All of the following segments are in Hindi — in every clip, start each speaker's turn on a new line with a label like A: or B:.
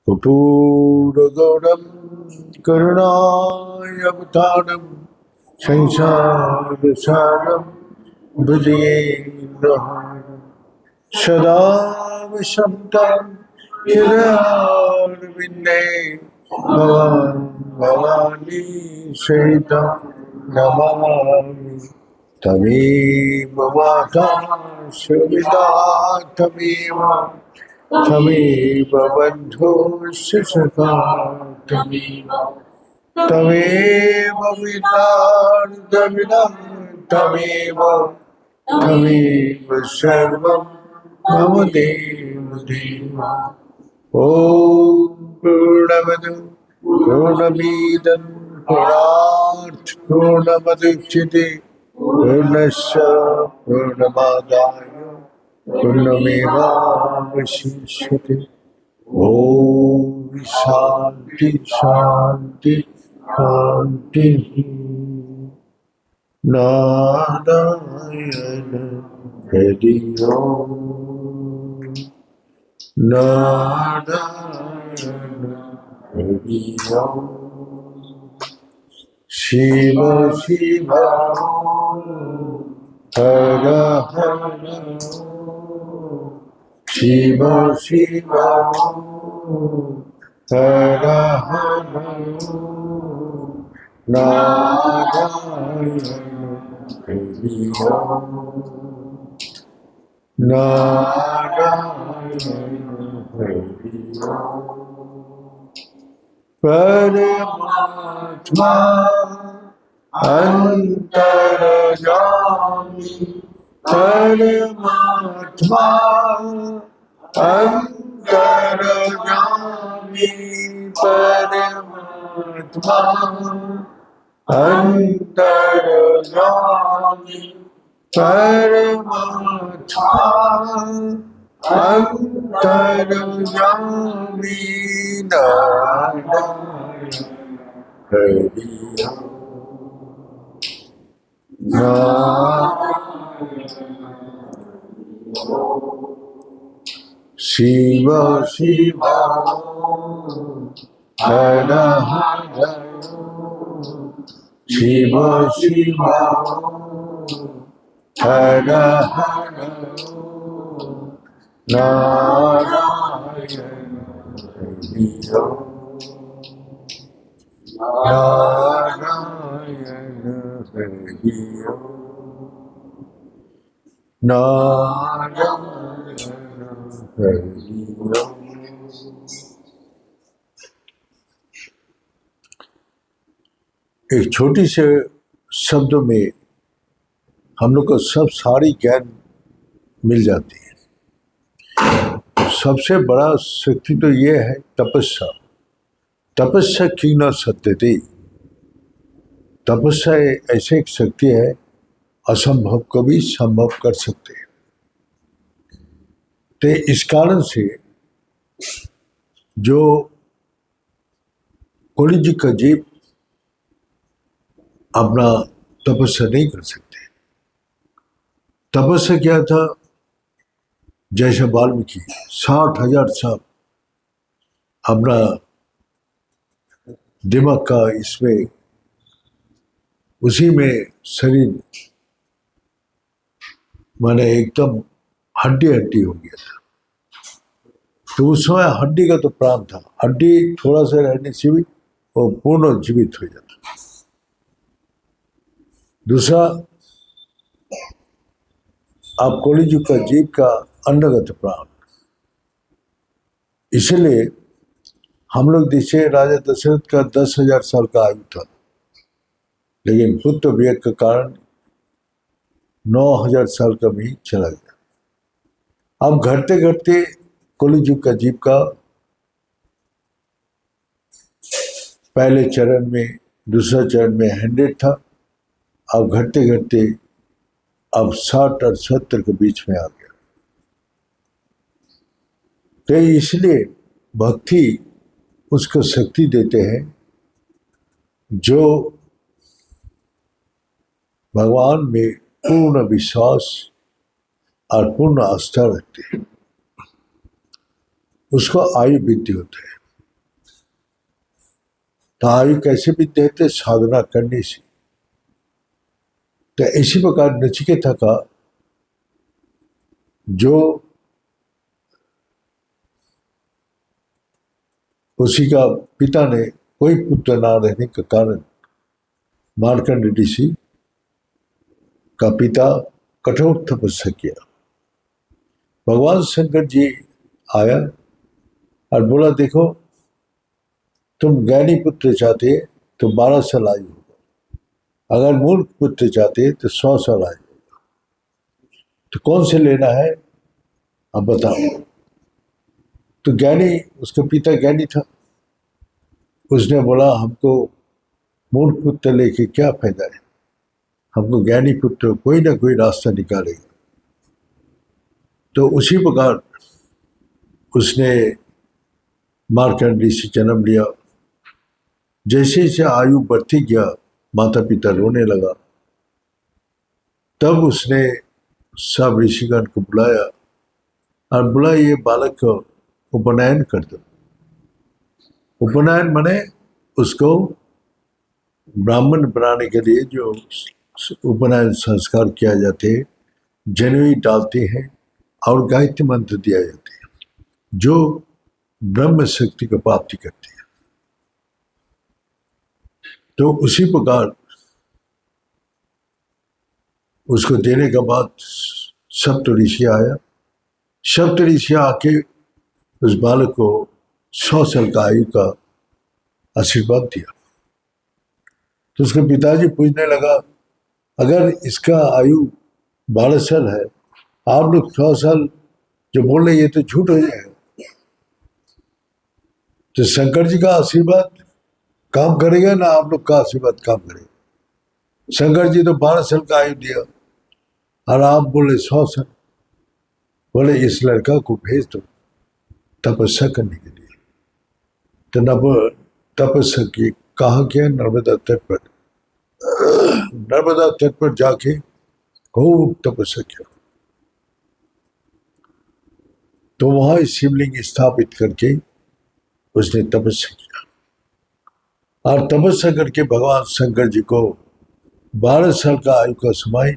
A: कर्पूरगौरं करुणावतारं संसारसारं भुजगेन्द्रहारं सदा वसन्तं हृदयारविन्दे भवानी सहितं नमामि तमेव माता सुविदा तमेव तमेव बन्धुश्च सखा तमेव विद्यार्थविदं तमेव तमेव सर्वं मम देव देव। ॐ पूर्णमदं पूर्णमिदं पूर्णात् पूर्णमुदच्यते पूर्णस्य पूर्णमादाय पूर्णमेवावशिष्यते। ॐ शान्ति शान्ति शान्तिः। नारायण हरि ओम् नारायण हरि ओम् शिव शिव हर हर शिव शिव हर हर नारायण हरि ओम् नारायण हरि ओम् परमात्मा अंतर्यामी परमात्मा अंतर्यामी परमात्मा अंतर्यामी परमात्मा अंतर्यामी नारायण हरि शिव शिव हर हर शिव शिव हर हर नारायण हरि ओम् नारायण हरि ओम् नारायण हरि ओम्। एक छोटी से शब्द में हम लोग को सब सारी ज्ञान मिल जाती है। सबसे बड़ा शक्ति तो ये है तपस्या। तपस्या की न सत्यते। तपस्या ऐसी एक शक्ति है, असंभव को भी संभव कर सकते हैं। तो इस कारण से जो कलियुग का जीव अपना तपस्या नहीं कर सकते। तपस्या क्या था? जैसे वाल्मीकि 60,000 साल अपना दिमाग का इसमें उसी में शरीर माने एकदम हड्डी हड्डी हो गया था। तो उस समय हड्डी का तो प्राण था, हड्डी थोड़ा सा रहने से भी वो पूर्ण जीवित हो जाता। दूसरा, आप कलियुग का जीव का अन्नगत प्राण। इसलिए हम लोग देखे राजा दशरथ का 10,000 साल का आयु था, लेकिन पुत्र वियोग के कारण 9,000 साल का भी चला गया। अब घटते घटते कलियुग का जीव का पहले चरण में, दूसरा चरण में 100 था, अब घटते घटते अब 60 और 70 के बीच में आ गया। तो इसलिए भक्ति उसको शक्ति देते हैं जो भगवान में पूर्ण विश्वास और पूर्ण आस्था रखते हैं, उसको आयु वृद्धि होता है। तो आयु कैसे बीतते थे? साधना करने से। तो इसी प्रकार नचिकेता का जो उसी का पिता ने कोई पुत्र ना रहने के कारण मार्कंड ऋषि का पिता कठोर तपस्या किया। भगवान शंकर जी आया और बोला, देखो तुम ज्ञानी पुत्र चाहते तो 12 साल आयु होगा, अगर मूर्ख पुत्र चाहते तो 100 साल आयु होगा, तो कौन से लेना है अब बताओ। तो ज्ञानी, उसका पिता ज्ञानी था, उसने बोला, हमको मूर्ख पुत्र लेके क्या फायदा है, हमको ज्ञानी पुत्र कोई ना कोई रास्ता निकालेगा। तो उसी प्रकार उसने मार्कंड ऋषि जन्म लिया। जैसे जैसे आयु बढ़ती गया, माता पिता रोने लगा, तब उसने सब ऋषिगण को बुलाया और बोला, ये बालक को उपनयन कर दो। उपनयन माने उसको ब्राह्मण बनाने के लिए जो उपनयन संस्कार किया जाते हैं, जनेऊ डालते हैं और गायत्री मंत्र दिया जाता है, जो ब्रह्म शक्ति को प्राप्ति करते हैं। तो उसी प्रकार उसको देने के बाद सप्त ऋषि आया। सप्त ऋषि आके उस बालक को 100 साल का आयु का आशीर्वाद दिया। तो उसके पिताजी पूछने लगा, अगर इसका आयु 12 साल है, आप लोग 100 साल जो बोल रहे, ये तो झूठ हो जाएगा। तो शंकर जी का आशीर्वाद काम करेगा ना आप लोग का आशीर्वाद काम करेगा? शंकर जी तो 12 साल का आयु दिया और आप बोले 100 साल। बोले, इस लड़का को भेज दो तपस्या करने के लिए। तो तपस्या की कहा गया, नर्मदा तट पर। नर्मदा तट पर जाके खूब तपस्या किया। तो वहां शिवलिंग स्थापित करके उसने तपस्या किया और तपस्या करके भगवान शंकर जी को 12 साल का आयु का समय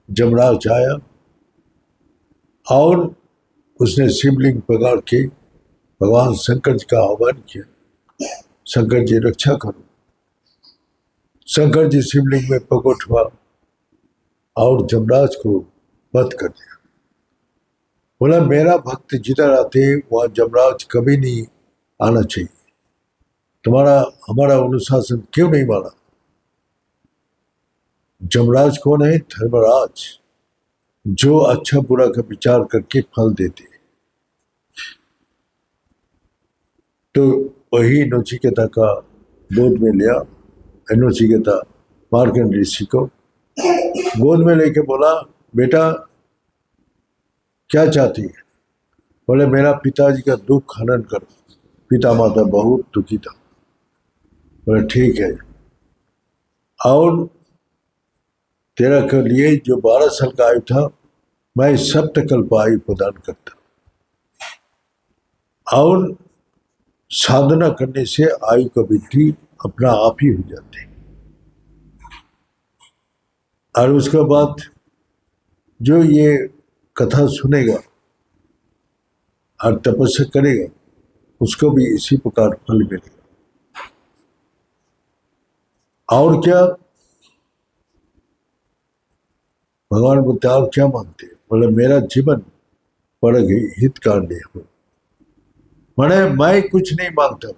A: जमराज आया और उसने शिवलिंग पकड़ के भगवान शंकर जी का आह्वान किया, शंकर जी रक्षा करो। शंकर जी शिवलिंग में प्रकट हुआ और जमराज को वध कर दिया। बोला, मेरा भक्त जिधर आते वहां जमराज कभी नहीं आना चाहिए, तुम्हारा हमारा अनुशासन क्यों नहीं माना? जमराज कौन है? धर्मराज, जो अच्छा बुरा का विचार करके फल देते। तो वही नचिकेता का गोद में लिया। नचिकेता मार्कंड ऋषि को गोद में लेके बोला, बेटा क्या चाहती है? बोले, मेरा पिताजी का दुख हनन करो। पिता माता बहुत दुखी था। बोले, ठीक है, और तेरा के लिए जो 12 साल का आयु था, मैं सप्तकल्प आयु प्रदान करता, और साधना करने से आयु का वृद्धि अपना आप ही हो जाती है। और उसके बाद जो ये कथा सुनेगा और तपस्या करेगा, उसको भी इसी प्रकार फल मिलेगा। और क्या भगवान बोलते, आप क्या मांगते? बोले, मेरा जीवन बड़ा हितकार्य हो। मैंने मैं कुछ नहीं मांगता,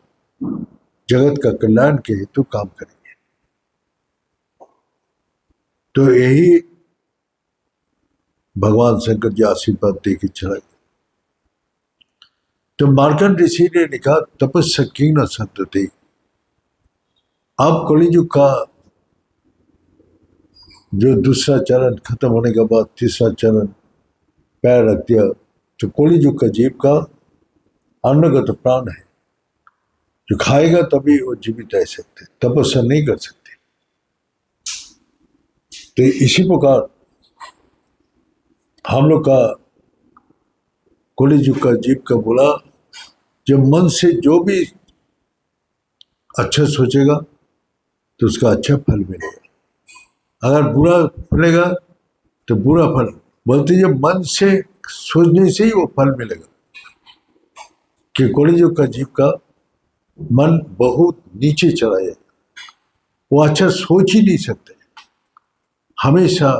A: जगत का कल्याण के हेतु काम करेंगे। तो यही भगवान शंकर जी आशीर्वाद दे के चला गया। तो मार्कंड ऋषि ने लिखा, तपस्या की न सत्य। अब कलियुग का जो दूसरा चरण खत्म होने के बाद तीसरा चरण पैर रख दिया, तो कलियुग का जीव का अन्नगत प्राण है, जो खाएगा तभी वो जीवित रह सकते, तपस्या नहीं कर सकते। तो इसी प्रकार हम लोग का कलियुग का जीव का बोला, जो मन से जो भी अच्छा सोचेगा तो उसका अच्छा फल मिलेगा, अगर बुरा फलेगा तो बुरा फल। बोलते जब मन से सोचने से ही वो फल मिलेगा, कि कलियुग का जीव का मन बहुत नीचे चला जाए, वो अच्छा सोच ही नहीं सकते, हमेशा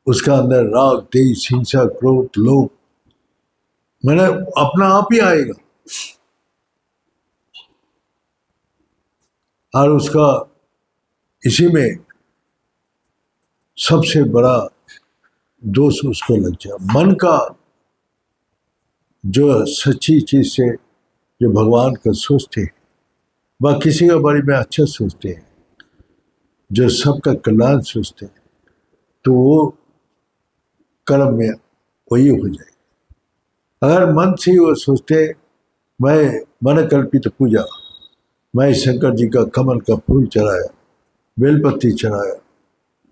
A: उसका अंदर राग देश हिंसा क्रोध लोभ मैंने अपना आप ही आएगा, और उसका इसी में सबसे बड़ा दोष उसको लग जाए। मन का जो सच्ची चीज से जो भगवान का सोचते हैं, वह किसी के बारे में अच्छा सोचते हैं, जो सबका कल्याण सोचते हैं, तो वो कर्म में वही हो जाए। अगर मन से ही वो सोचते मैं मन कल्पित पूजा, मैं शंकर जी का कमल का फूल चढ़ाया, बेलपत्ती चढ़ाया,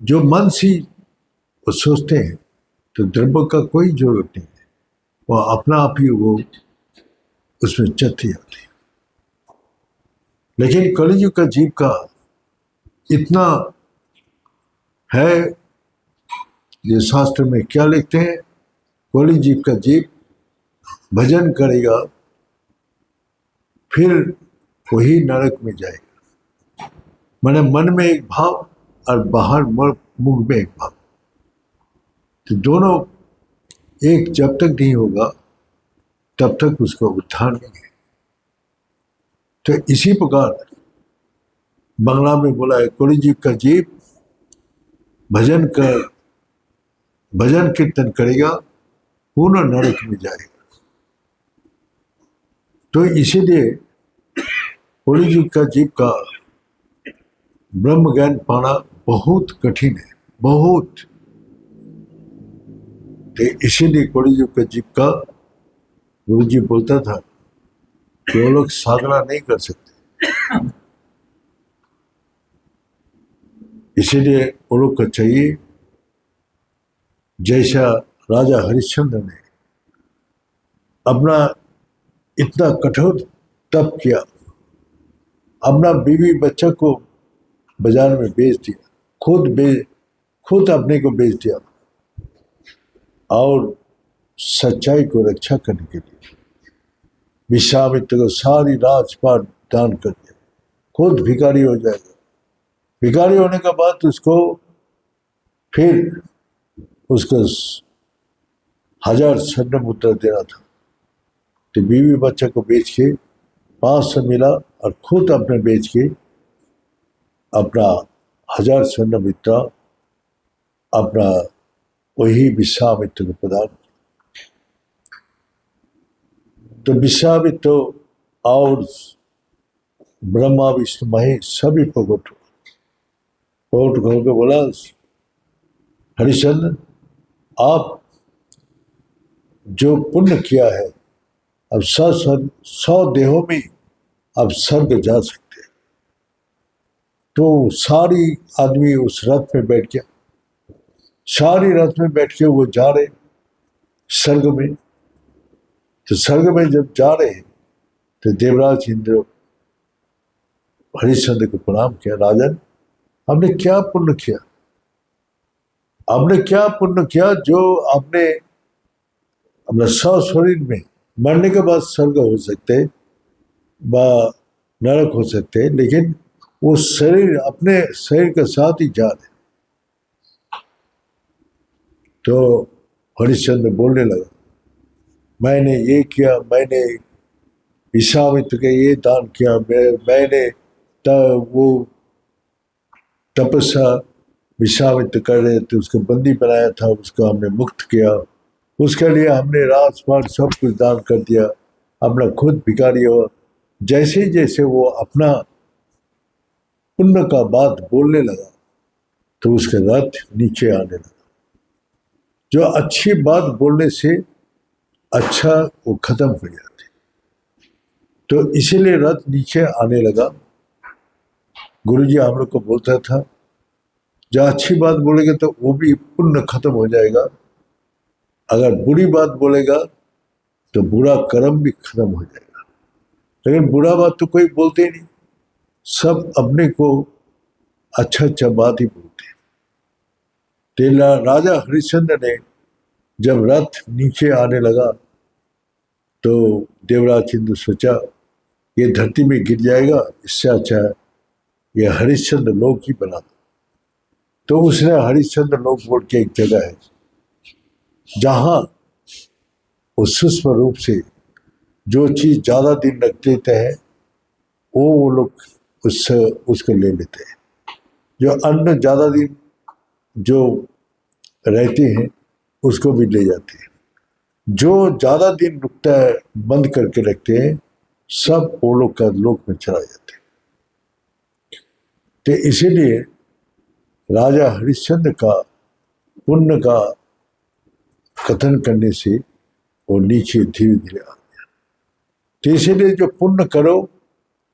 A: जो मन से वो सोचते हैं तो द्रव्य का कोई जरूरत नहीं है, वो अपना आप ही वो उसमें चलती जाती है। लेकिन कलियुग का जीव का इतना है, ये शास्त्र में क्या लिखते हैं, कलियुग जीव का जीव भजन करेगा फिर वही नरक में जाएगा। मैंने मन में एक भाव और बाहर मुख में एक भाव, तो दोनों एक जब तक नहीं होगा तब तक उसका उद्धार नहीं है। तो इसी प्रकार बंगला में बोला है, कलियुग का जीव भजन कीर्तन करेगा पूर्ण नरक में जाएगा। तो इसीलिए कलियुग का जीव का ब्रह्म ज्ञान पाना बहुत कठिन है, बहुत। तो इसीलिए कलियुग का जीव का गुरु जी बोलता था कि वो लोग साधना नहीं कर सकते, इसीलिए वो लोग को चाहिए जैसा राजा हरिश्चंद्र ने अपना इतना कठोर तप किया, अपना बीवी बच्चा को बाजार में बेच दिया, खुद अपने को बेच दिया, और सच्चाई को रक्षा करने के लिए विश्वामित्र को सारी राजपाट दान कर दिया, खुद भिखारी हो जाएगा। भिखारी होने के बाद उसको फिर उसको 1000 स्वर्ण मुद्रा देना था, तो बीवी बच्चा को बेच के 500 मिला और खुद अपने बेच के अपना 1000 स्वर्ण मुद्रा अपना वही विश्वामित्र को प्रदान किया। तो विश्वामित्र और ब्रह्मा विष्णु महेश सभी प्रकट होकर बोला, हरिश्चंद्र आप जो पुण्य किया है, अब 100 देहों में अब स्वर्ग जा सकते हैं। तो सारी आदमी उस रथ में बैठ गया, सारी रथ में बैठ के वो जा रहे स्वर्ग में। तो स्वर्ग में जब जा रहे तो देवराज इंद्र हरिश्चंद्र को प्रणाम किया, राजन हमने क्या पुण्य किया, हमने क्या पुण्य किया जो आपने अपना 100 शरीर में मरने के बाद स्वर्ग हो सकते व नरक हो सकते, लेकिन वो शरीर अपने शरीर के साथ ही जा रहे। तो हरिश्चंद्र बोलने लगा, मैंने ये किया, मैंने विश्वामित्र के ये दान किया, मैंने वो तपस्या विश्वामित्र कर रहे थे, उसको बंदी बनाया था, उसको हमने मुक्त किया, उसके लिए हमने राजपाट सब कुछ दान कर दिया, अपना खुद भिखारी हो। जैसे जैसे वो अपना पुण्य का बात बोलने लगा तो उसका रथ नीचे आने लगा। जो अच्छी बात बोलने से अच्छा वो खत्म हो जाती, तो इसीलिए रथ नीचे आने लगा। गुरुजी हम लोग को बोलता था, जो अच्छी बात बोलेगा तो वो भी पुण्य खत्म हो जाएगा, अगर बुरी बात बोलेगा तो बुरा कर्म भी खत्म हो जाएगा। लेकिन बुरा बात तो कोई बोलते ही नहीं, सब अपने को अच्छा अच्छा बात ही बोलते हैं। तेला राजा हरिश्चंद्र ने जब रथ नीचे आने लगा तो देवराज इंद्र सोचा ये धरती में गिर जाएगा, इससे अच्छा है ये हरिश्चंद्र लोक ही बना दो। तो उसने हरिश्चंद्र लोक बोल के एक जगह है जहां वो सूक्ष्म रूप से जो चीज ज्यादा दिन रख देते हैं वो लोग उसको ले लेते हैं। जो अन्न ज्यादा दिन जो रहते हैं उसको भी ले जाते हैं। जो ज्यादा दिन रुकता है बंद करके रखते हैं सब वो लोग का लोक में चला जाते हैं। तो इसीलिए राजा हरिश्चंद्र का पुण्य का कथन करने से वो नीचे धीरे धीरे आ गया। तो इसीलिए जो पुण्य करो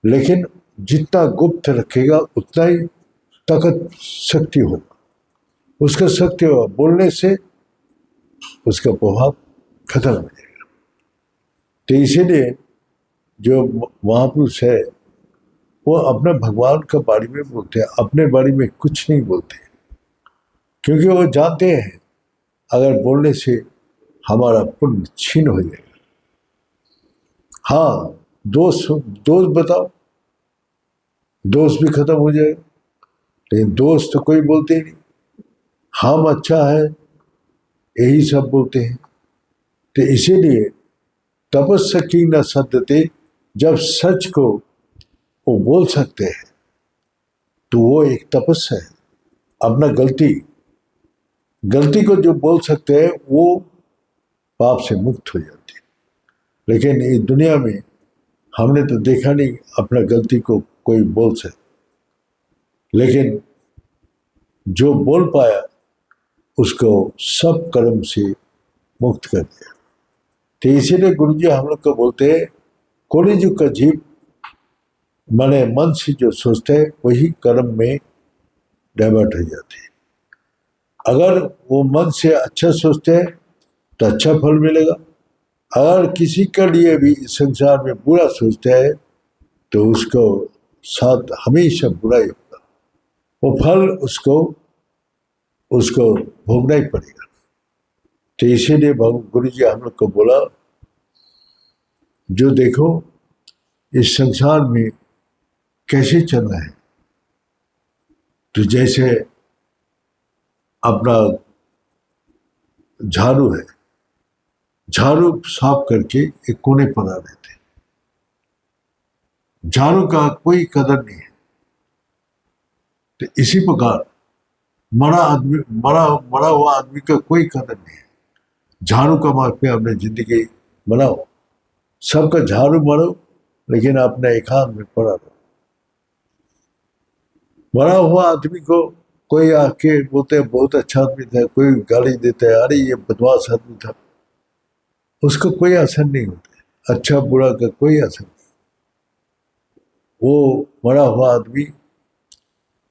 A: लेकिन जितना गुप्त रखेगा उतना ही ताकत शक्ति होगा, उसका शक्ति होगा, बोलने से उसका प्रभाव खत्म हो जाएगा। तो इसीलिए जो महापुरुष है वो अपने भगवान के बारे में बोलते हैं, अपने बारे में कुछ नहीं बोलते, क्योंकि वो जानते हैं अगर बोलने से हमारा पुण्य छीन हो जाएगा। हाँ, दोष बताओ, दोष भी खत्म हो जाएगा, लेकिन दोष तो कोई बोलते ही नहीं। हम अच्छा है यही सब बोलते हैं। तो इसीलिए तपस्या न सत्यते, जब सच को वो बोल सकते हैं तो वो एक तपस्या है। अपना गलती को जो बोल सकते हैं वो पाप से मुक्त हो जाते हैं। लेकिन इस दुनिया में हमने तो देखा नहीं अपना गलती को कोई बोल सके, लेकिन जो बोल पाया उसको सब कर्म से मुक्त कर दिया। तो इसीलिए गुरु जी हम लोग को बोलते हैं कलियुग का जीव माने मन से जो सोचते हैं वही कर्म में डाइवर्ट हो जाते हैं। अगर वो मन से अच्छा सोचते हैं तो अच्छा फल मिलेगा, अगर किसी के लिए भी इस संसार में बुरा सोचते हैं तो उसको साथ हमेशा बुरा ही होगा, वो फल उसको भोगना ही पड़ेगा। तो इसीलिए गुरु जी हम लोग को बोला जो देखो इस संसार में कैसे चलना है, तो जैसे अपना झाड़ू है, झाड़ू साफ करके एक कोने पर आ देते, झाड़ू का कोई कदर नहीं है। तो इसी प्रकार मरा हुआ आदमी का कोई कदर नहीं है। झाड़ू का मार्ग पे अपने जिंदगी बनाओ, सबका झाड़ू मारो लेकिन अपने एकांत में पड़ा रहो। मरा हुआ आदमी को कोई आके बोलते हैं बहुत अच्छा आदमी था, कोई गाली देता है अरे ये बदमाश आदमी था, उसको कोई असर नहीं होता। अच्छा बुरा का कोई असर नहीं। वो मरा हुआ आदमी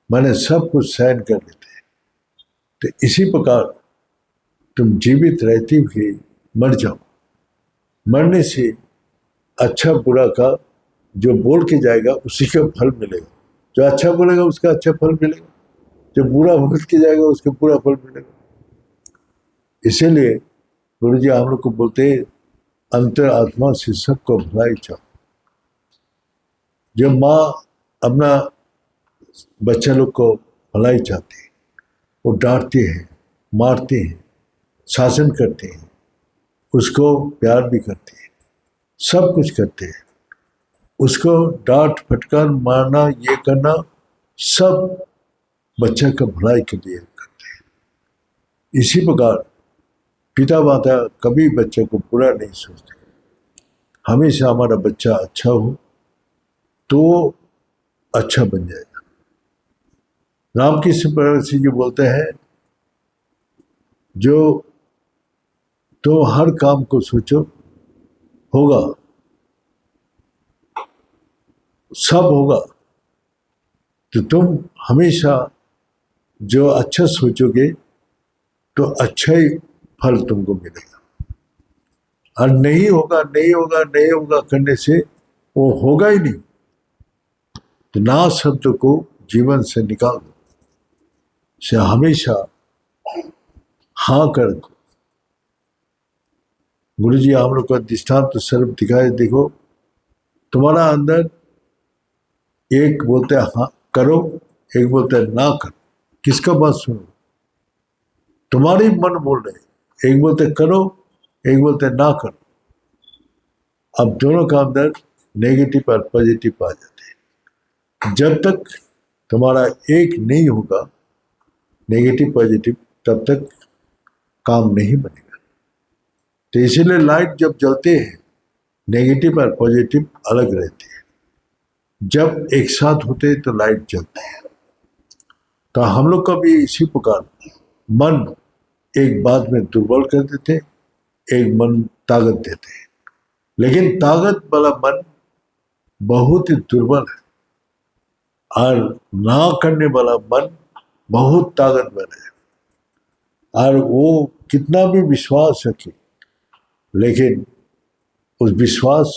A: मैंने सब कुछ सहन कर लेते हैं। तो इसी प्रकार तुम जीवित रहते हुए मर जाओ, मरने से अच्छा बुरा का जो बोल के जाएगा उसी का फल मिलेगा। जो अच्छा बोलेगा उसका अच्छा फल मिलेगा, जो बुरा बोल के जाएगा उसका बुरा फल मिलेगा। इसीलिए गुरु जी हम लोग को बोलते हैं अंतर आत्मा से सबको भलाई चाहो। जब माँ अपना बच्चा लोग को भलाई चाहती है, वो डांटते हैं, मारते हैं, शासन करते हैं, उसको प्यार भी करते हैं, सब कुछ करते हैं। उसको डांट फटकार मारना ये करना सब बच्चे का भलाई के लिए करते हैं। इसी प्रकार पिता माता कभी बच्चे को बुरा नहीं सोचते, हमेशा हमारा बच्चा अच्छा हो तो अच्छा बन जाएगा। रामकृष्ण परमहंस जी बोलते हैं जो तो हर काम को सोचो होगा, सब होगा, तो तुम हमेशा जो अच्छा सोचोगे तो अच्छा ही फल तुमको मिलेगा। और नहीं होगा करने से वो होगा ही नहीं। तो ना शब्द को जीवन से निकाल दो, से हमेशा हाँ कर दो। गुरु जी हम लोग का दृष्टांत तो सर्व दिखाए, देखो तुम्हारा अंदर एक बोलते हैं हाँ करो, एक बोलते हैं ना करो, किसका बात सुनो? तुम्हारी मन बोल रहे, एक बोलते करो, एक बोलते ना करो। अब दोनों का अंदर नेगेटिव और पॉजिटिव आ जाते हैं। जब तक तुम्हारा एक नहीं होगा नेगेटिव पॉजिटिव, तब तक काम नहीं बनेगा। तो इसीलिए लाइट जब जलते हैं नेगेटिव और पॉजिटिव अलग रहते हैं, जब एक साथ होते हैं तो लाइट जलते हैं। तो हम लोग का भी इसी प्रकार मन एक बात में दुर्बल कर देते, एक मन ताकत देते हैं, लेकिन ताकत वाला मन बहुत ही दुर्बल है और ना करने वाला मन बहुत ताकतवर है। और वो कितना भी विश्वास रखे, लेकिन उस विश्वास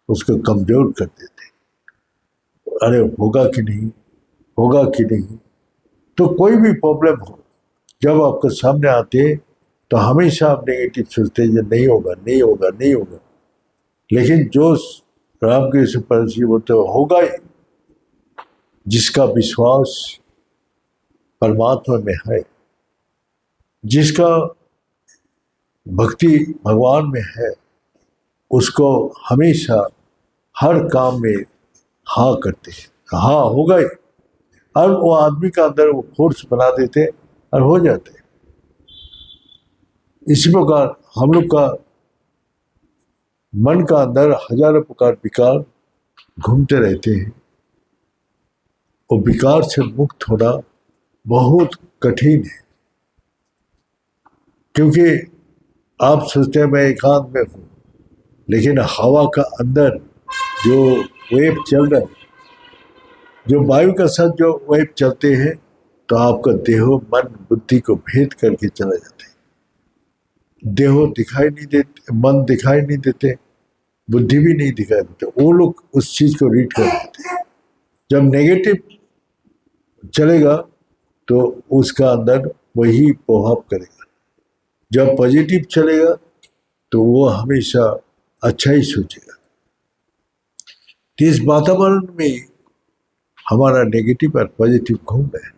A: उसको कमजोर कर देते। अरे होगा कि नहीं, होगा कि नहीं। तो कोई भी प्रॉब्लम हो जब आपके सामने आते तो हमेशा आप नेगेटिव सोचते हैं, नहीं होगा नहीं होगा नहीं होगा। लेकिन जो रामकृष्ण परमहंस जी बोलते होगा ही, जिसका विश्वास परमात्मा में है, जिसका भक्ति भगवान में है, उसको हमेशा हर काम में हाँ करते हैं, हाँ होगा ही। और वो आदमी का अंदर वो फोर्स बना देते और हो जाते। इसी प्रकार हम लोग का मन का अंदर हजारों प्रकार विकार घूमते रहते हैं, और विकार से मुक्त होना बहुत कठिन है। क्योंकि आप सोचते हैं मैं एकांत में हूँ, लेकिन हवा का अंदर जो वेव चल रहा है, जो वायु का साथ जो वेव चलते हैं, तो आपका देहो मन बुद्धि को भेद करके चला जाता है। देहो दिखाई नहीं देते, मन दिखाई नहीं देते, बुद्धि भी नहीं दिखाई देते, वो लोग उस चीज को रीड कर देते हैं। जब नेगेटिव चलेगा तो उसका अंदर वही प्रभाव करेगा, जब पॉजिटिव चलेगा तो वो हमेशा अच्छा ही सोचेगा। तो इस वातावरण में हमारा नेगेटिव और पॉजिटिव घूम रहे हैं,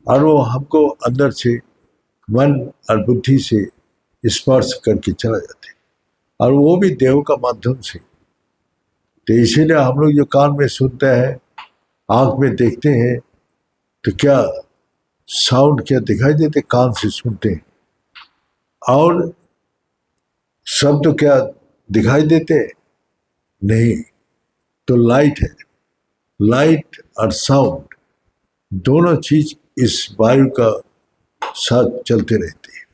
A: और वो हमको अंदर से मन और बुद्धि से स्पर्श करके चला जाते हैं, और वो भी देह का माध्यम से। तो इसीलिए हम लोग जो कान में सुनते हैं, आंख में देखते हैं, तो क्या साउंड क्या दिखाई देते, कान से सुनते हैं, और शब्द क्या दिखाई देते नहीं। तो लाइट है, लाइट और साउंड दोनों चीज इस वायु का साथ चलते रहते हैं,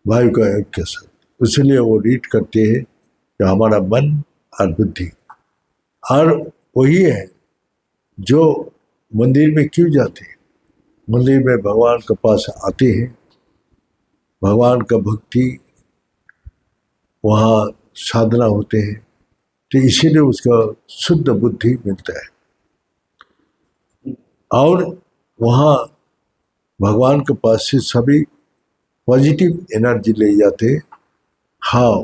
A: वायु का एक के साथ। इसलिए वो रीड करते हैं कि हमारा मन और बुद्धि। और वही है जो मंदिर में क्यों जाते हैं, मंदिर में भगवान के पास आते हैं, भगवान का भक्ति वहाँ साधना होते हैं, तो इसीलिए उसका शुद्ध बुद्धि मिलता है। और वहाँ भगवान के पास से सभी पॉजिटिव एनर्जी ले जाते। हाँ,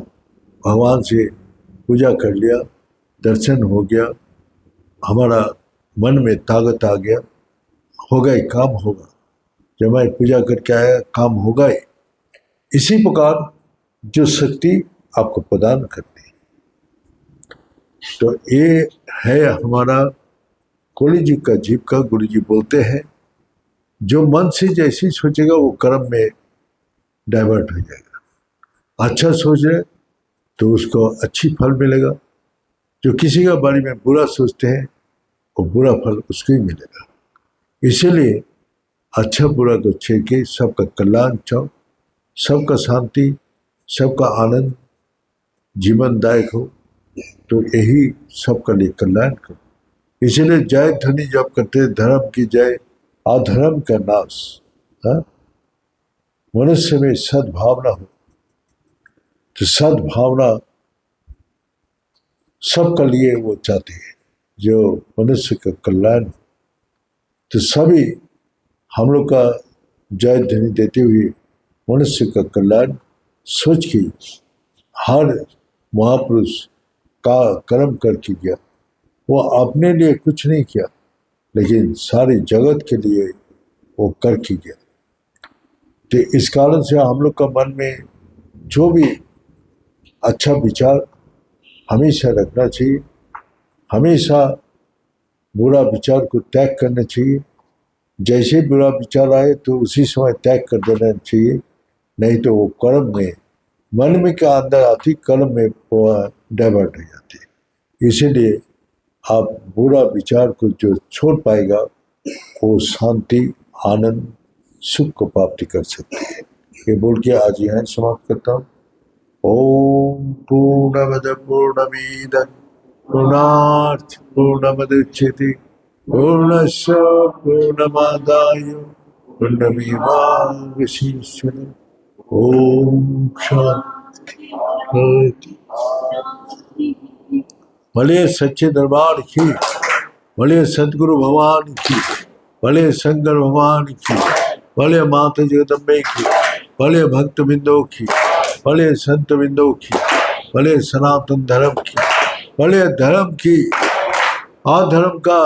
A: भगवान से पूजा कर लिया, दर्शन हो गया, हमारा मन में ताकत आ गया, होगा ही काम होगा, जब मैं पूजा करके आया काम होगा ही। इसी प्रकार जो शक्ति आपको प्रदान करती है। तो ये है हमारा कोली जी का जीव का। गुरु जी बोलते हैं जो मन से जैसी सोचेगा वो कर्म में डाइवर्ट हो जाएगा। अच्छा सोच रहे तो उसको अच्छी फल मिलेगा, जो किसी का बारे में बुरा सोचते हैं वो बुरा फल उसको ही मिलेगा। इसीलिए अच्छा बुरा को छेड़ के सबका कल्याण चाहो, सबका शांति, सबका आनंद जीवनदायक हो, तो यही सबका लिए कल्याण करो। इसीलिए जय ध्वनि जब करते हैं, धर्म की जय अधर्म का नाश। मनुष्य में सद्भावना हो, तो सद्भावना सबका लिए वो चाहते हैं। जो मनुष्य का कल्याण, तो सभी हम लोग का जय ध्वनि देते हुए मनुष्य का कल्याण सोच के हर महापुरुष का कर्म करके गया। वो अपने लिए कुछ नहीं किया, लेकिन सारे जगत के लिए वो करके गया। तो इस कारण से हम लोग का मन में जो भी अच्छा विचार हमेशा रखना चाहिए, हमेशा बुरा विचार को त्याग करना चाहिए। जैसे बुरा विचार आए तो उसी समय त्याग कर देना चाहिए, नहीं तो वो कर्म में, मन में क्या अंदर आती, कर्म में डाइवर्ट हो जाती है। इसीलिए आप बुरा विचार को जो छोड़ पाएगा वो शांति, आनंद, सुख को प्राप्ति कर सकते हैं। ये बोल के आज यहाँ समाप्त करता हूँ। ओम पूर्णमद पूर्णमिदं पूर्णात् पूर्णमुदच्यते पूर्णस्य पूर्णमादाय पूर्णमेवावशिष्यते। ओम शांति। भले सच्चे दरबार की, भले सदगुरु भगवान की, भले शंकर भगवान की, भले माता जगदम्बे की, भले भक्त बिंदो की, भले संत बिंदो की, भले सनातन धर्म की, भले धर्म की, अधर्म का,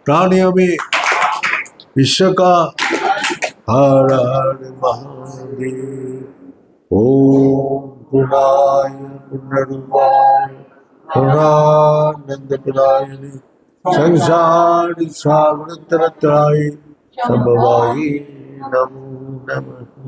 A: प्राणियों में, विश्व का। हर हर महादेव। ओम पूर्णाय पूर्णरूपाय पूर्णानंद प्रदायिने संसार सागर तरत्राय संभवाय नमो नमः।